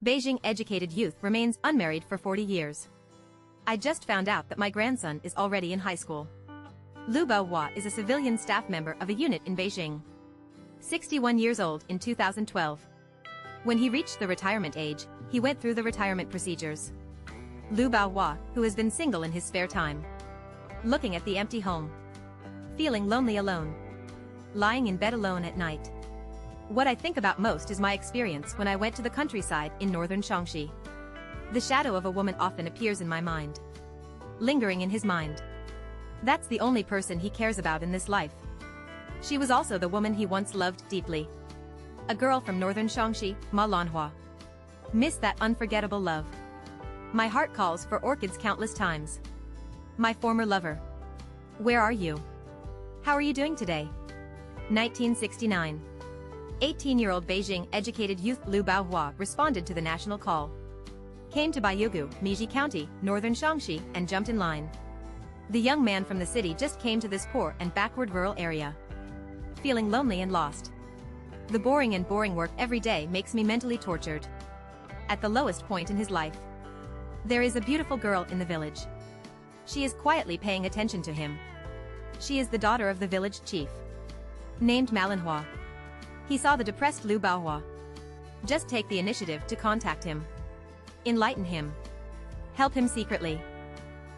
Beijing educated youth remains unmarried for 40 years. I just found out that my grandson is already in high school. Liu Baohua is a civilian staff member of a unit in Beijing. 61 years old in 2012. When he reached the retirement age, he went through the retirement procedures. Liu Baohua, who has been single in his spare time. Looking at the empty home. Feeling lonely alone. Lying in bed alone at night. What I think about most is my experience when I went to the countryside in northern Shaanxi. The shadow of a woman often appears in my mind. Lingering in his mind. That's the only person he cares about in this life. She was also the woman he once loved deeply. A girl from northern Shaanxi, Ma Lanhua. Miss that unforgettable love. My heart calls for orchids countless times. My former lover. Where are you? How are you doing today? 1969. 18-year-old Beijing educated youth Liu Baohua responded to the national call. Came to Baiyugu, Miji County, northern Shaanxi, and jumped in line. The young man from the city just came to this poor and backward rural area. Feeling lonely and lost. The boring work every day makes me mentally tortured. At the lowest point in his life. There is a beautiful girl in the village. She is quietly paying attention to him. She is the daughter of the village chief. Named Ma Lanhua. He saw the depressed Liu Baohua. Just take the initiative to contact him. Enlighten him. Help him secretly.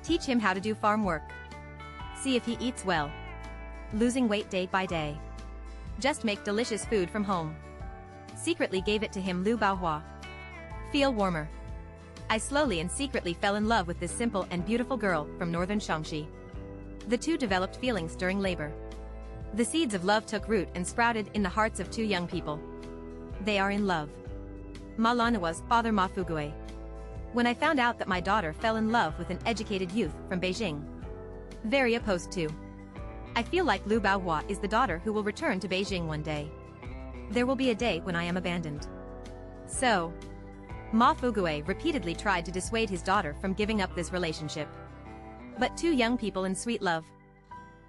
Teach him how to do farm work. See if he eats well. Losing weight day by day. Just make delicious food from home. Secretly gave it to him Liu Baohua. Feel warmer. I slowly and secretly fell in love with this simple and beautiful girl from northern Shaanxi. The two developed feelings during labor. The seeds of love took root and sprouted in the hearts of two young people. They are in love. Ma Lanhua's father Ma Fugui. When I found out that my daughter fell in love with an educated youth from Beijing. Very opposed to. I feel like Liu Baohua is the daughter who will return to Beijing one day. There will be a day when I am abandoned. So, Ma Fugui repeatedly tried to dissuade his daughter from giving up this relationship. But two young people in sweet love.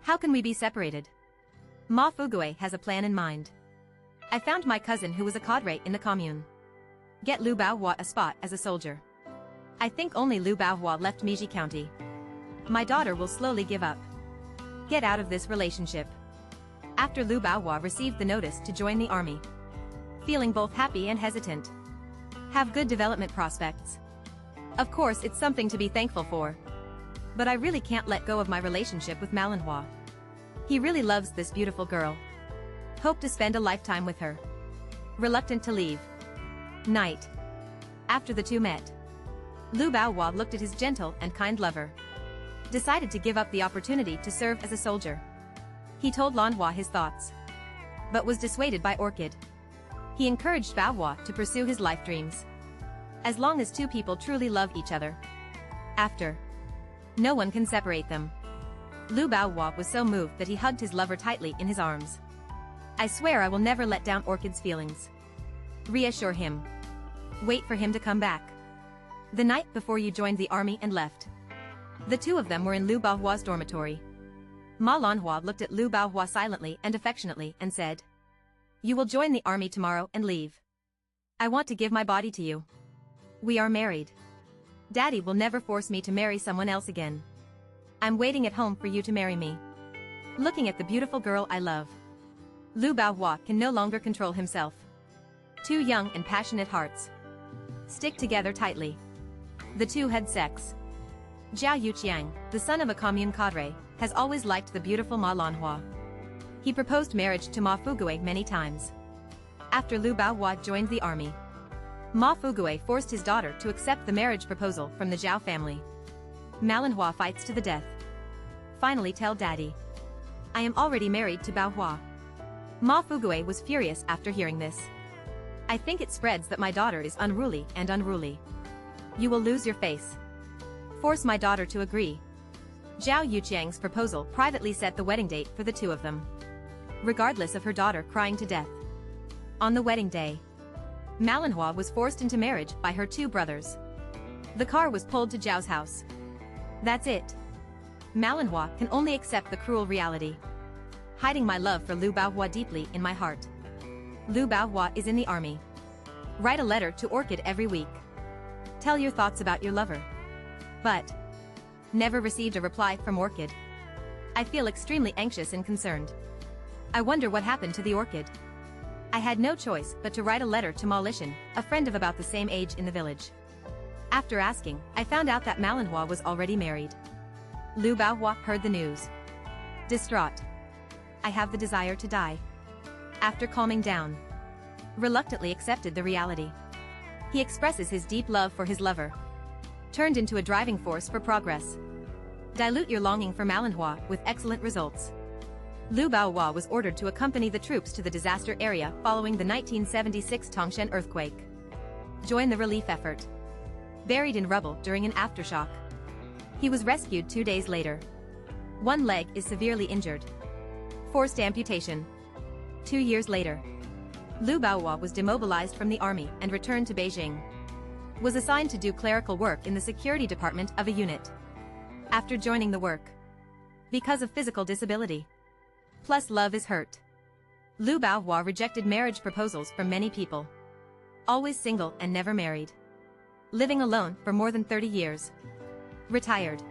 How can we be separated? Ma Fugui has a plan in mind. I found my cousin who was a cadre in the commune. Get Liu Baohua a spot as a soldier. I think only Liu Baohua left Miji County. My daughter will slowly give up. Get out of this relationship. After Liu Baohua received the notice to join the army. Feeling both happy and hesitant. Have good development prospects. Of course it's something to be thankful for. But I really can't let go of my relationship with Ma Lanhua. He really loves this beautiful girl. Hope to spend a lifetime with her. Reluctant to leave. Night. After the two met. Liu Baohua looked at his gentle and kind lover. Decided to give up the opportunity to serve as a soldier. He told Lanhua his thoughts. But was dissuaded by Orchid. He encouraged Baohua to pursue his life dreams. As long as two people truly love each other. After. No one can separate them. Liu Baohua was so moved that he hugged his lover tightly in his arms. I swear I will never let down Orchid's feelings. Reassure him. Wait for him to come back. The night before you joined the army and left. The two of them were in Liu Baohua's dormitory. Ma Lanhua looked at Liu Baohua silently and affectionately and said, "You will join the army tomorrow and leave. I want to give my body to you. We are married. Daddy will never force me to marry someone else again. I'm waiting at home for you to marry me." Looking at the beautiful girl I love. Liu Baohua can no longer control himself. Two young and passionate hearts. Stick together tightly. The two had sex. Zhao Yuqiang, the son of a commune cadre, has always liked the beautiful Ma Lanhua. He proposed marriage to Ma Fugui many times. After Liu Baohua joined the army. Ma Fugui forced his daughter to accept the marriage proposal from the Zhao family. Ma Lanhua fights to the death. Finally tell daddy. I am already married to Baohua. Ma Fugui was furious after hearing this. I think it spreads that my daughter is unruly and unruly. You will lose your face. Force my daughter to agree. Zhao Yuqiang's proposal privately set the wedding date for the two of them. Regardless of her daughter crying to death. On the wedding day. Ma Lanhua was forced into marriage by her two brothers. The car was pulled to Zhao's house. That's it. Ma Lanhua can only accept the cruel reality. Hiding my love for Liu Baohua deeply in my heart. Liu Baohua is in the army. Write a letter to Orchid every week. Tell your thoughts about your lover. But never received a reply from Orchid. I feel extremely anxious and concerned. I wonder what happened to the orchid. I had no choice but to write a letter to Ma Lishan, a friend of about the same age in the village. After asking, I found out that Malinhua was already married. Lu Baohua heard the news. Distraught. I have the desire to die. After calming down, reluctantly accepted the reality. He expresses his deep love for his lover. Turned into a driving force for progress. Dilute your longing for Malinhua with excellent results. Lu Baohua was ordered to accompany the troops to the disaster area following the 1976 Tangshan earthquake. Join the relief effort. Buried in rubble during an aftershock. He was rescued 2 days later. One leg is severely injured. Forced amputation. 2 years later. Lu Baohua was demobilized from the army and returned to Beijing. Was assigned to do clerical work in the security department of a unit. After joining the work. Because of physical disability. Plus love is hurt. Lu Baohua rejected marriage proposals from many people. Always single and never married. Living alone for more than 30 years. Retired.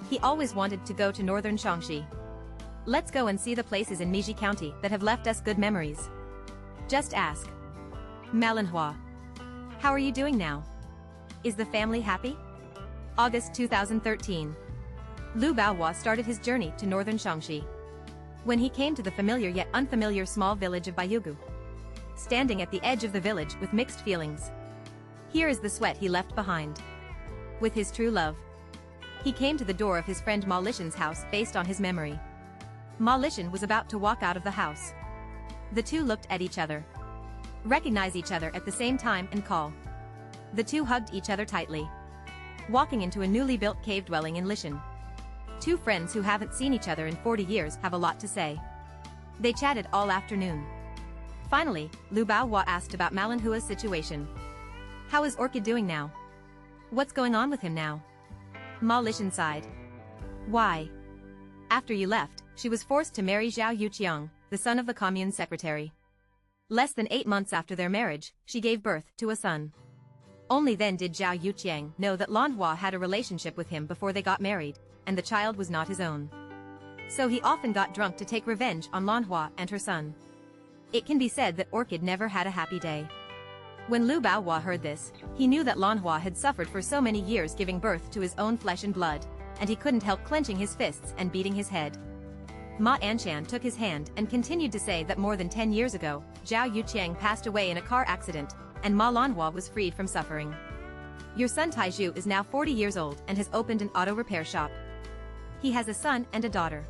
He always wanted to go to northern Shaanxi. Let's go and see the places in Meiji County that have left us good memories. Just ask. Malinhua. How are you doing now? Is the family happy? August 2013. Lu Baohua started his journey to northern Shaanxi. When he came to the familiar yet unfamiliar small village of Bayugu. Standing at the edge of the village with mixed feelings. Here is the sweat he left behind. With his true love. He came to the door of his friend Ma Lishan's house based on his memory. Ma Lishan was about to walk out of the house. The two looked at each other. Recognize each other at the same time and call. The two hugged each other tightly. Walking into a newly built cave dwelling in Lishan. Two friends who haven't seen each other in 40 years have a lot to say. They chatted all afternoon. Finally, Lu Baohua asked about Malinhua's situation. How is Orchid doing now? What's going on with him now? Ma Lishan sighed. Why? After you left, she was forced to marry Zhao Yuqiang, the son of the commune secretary. Less than 8 months after their marriage, she gave birth to a son. Only then did Zhao Yuqiang know that Lanhua had a relationship with him before they got married, and the child was not his own. So he often got drunk to take revenge on Lanhua and her son. It can be said that Orchid never had a happy day. When Lu Baohua heard this, he knew that Lanhua had suffered for so many years giving birth to his own flesh and blood, and he couldn't help clenching his fists and beating his head. Ma Anshan took his hand and continued to say that more than 10 years ago, Zhao Yuqiang passed away in a car accident, and Ma Lanhua was freed from suffering. Your son Taizhu is now 40 years old and has opened an auto repair shop. He has a son and a daughter.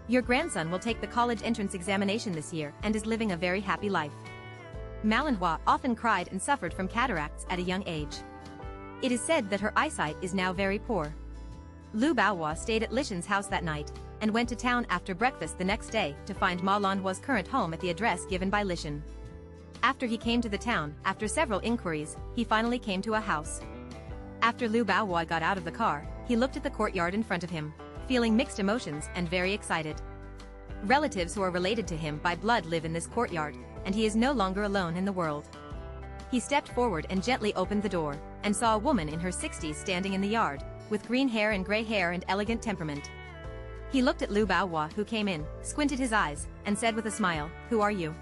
Your grandson will take the college entrance examination this year and is living a very happy life. Malinhua often cried and suffered from cataracts at a young age. It is said that her eyesight is now very poor. Lu Baohua stayed at Lishan's house that night, and went to town after breakfast the next day to find Ma Lanhua's current home at the address given by Lishan. After he came to the town, after several inquiries, he finally came to a house. After Lu Baohua got out of the car, he looked at the courtyard in front of him, feeling mixed emotions and very excited. Relatives who are related to him by blood live in this courtyard, and he is no longer alone in the world. He stepped forward and gently opened the door, and saw a woman in her 60s standing in the yard, with green hair and gray hair and elegant temperament. He looked at Lu Baohua who came in, squinted his eyes, and said with a smile, "Who are you?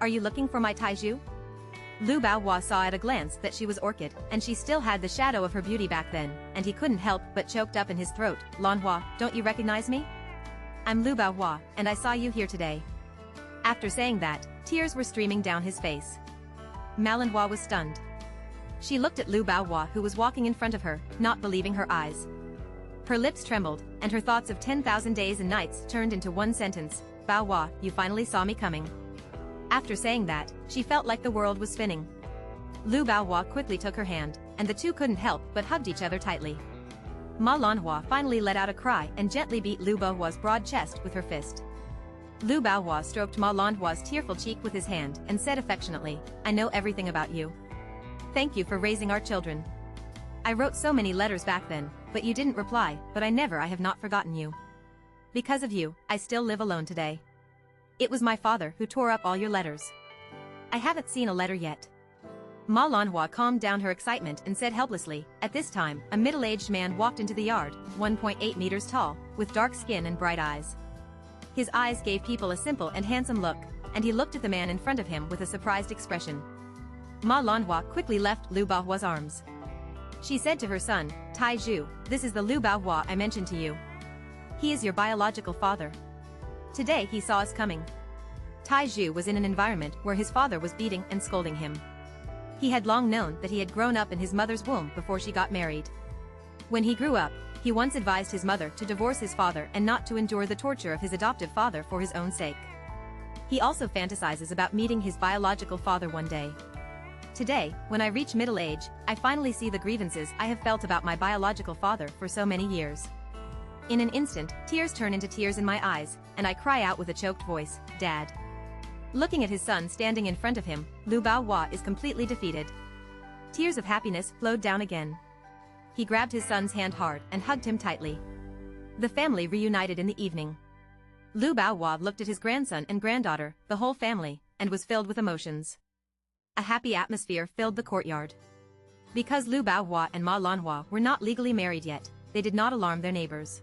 Are you looking for my Taizhu?" Lu Baohua saw at a glance that she was Orchid, and she still had the shadow of her beauty back then, and he couldn't help but choked up in his throat. "Lanhua, don't you recognize me? I'm Lu Baohua, and I saw you here today." After saying that, tears were streaming down his face. Malinhua was stunned. She looked at Lu Baohua who was walking in front of her, not believing her eyes. Her lips trembled, and her thoughts of 10,000 days and nights turned into one sentence, "Baohua, you finally saw me coming." After saying that, she felt like the world was spinning. Lu Baohua quickly took her hand, and the two couldn't help but hugged each other tightly. Ma Lanhua finally let out a cry and gently beat Lu Baohua's broad chest with her fist. Lu Baohua stroked Ma Lanhua's tearful cheek with his hand and said affectionately, "I know everything about you. Thank you for raising our children. I wrote so many letters back then, but you didn't reply, but I have not forgotten you. Because of you, I still live alone today. It was my father who tore up all your letters. I haven't seen a letter yet. Ma Lanhua calmed down her excitement and said helplessly, at this time, a middle-aged man walked into the yard, 1.8 meters tall, with dark skin and bright eyes. His eyes gave people a simple and handsome look, and he looked at the man in front of him with a surprised expression. Ma Lanhua quickly left Lu Baohua's arms. She said to her son, Tai Zhu, this is the Lu Baohua I mentioned to you. He is your biological father. Today he saw us coming. Tai Zhu was in an environment where his father was beating and scolding him. He had long known that he had grown up in his mother's womb before she got married. When he grew up, he once advised his mother to divorce his father and not to endure the torture of his adoptive father for his own sake. He also fantasizes about meeting his biological father one day. Today, when I reach middle age, I finally see the grievances I have felt about my biological father for so many years. In an instant, tears turn into tears in my eyes, and I cry out with a choked voice, Dad. Looking at his son standing in front of him, Lu Baohua is completely defeated. Tears of happiness flowed down again. He grabbed his son's hand hard and hugged him tightly. The family reunited in the evening. Lu Baohua looked at his grandson and granddaughter, the whole family, and was filled with emotions. A happy atmosphere filled the courtyard. Because Lu Baohua and Ma Lanhua were not legally married yet, they did not alarm their neighbors.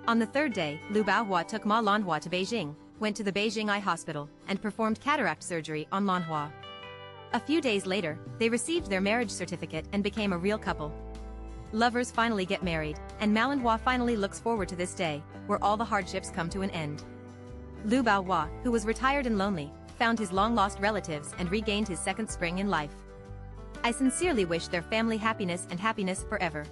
On the third day, Lu Baohua took Ma Lanhua to Beijing, went to the Beijing Eye Hospital, and performed cataract surgery on Lanhua. A few days later, they received their marriage certificate and became a real couple. Lovers finally get married, and Ma Lanhua finally looks forward to this day, where all the hardships come to an end. Lu Baohua, who was retired and lonely, found his long-lost relatives and regained his second spring in life. I sincerely wish their family happiness and happiness forever.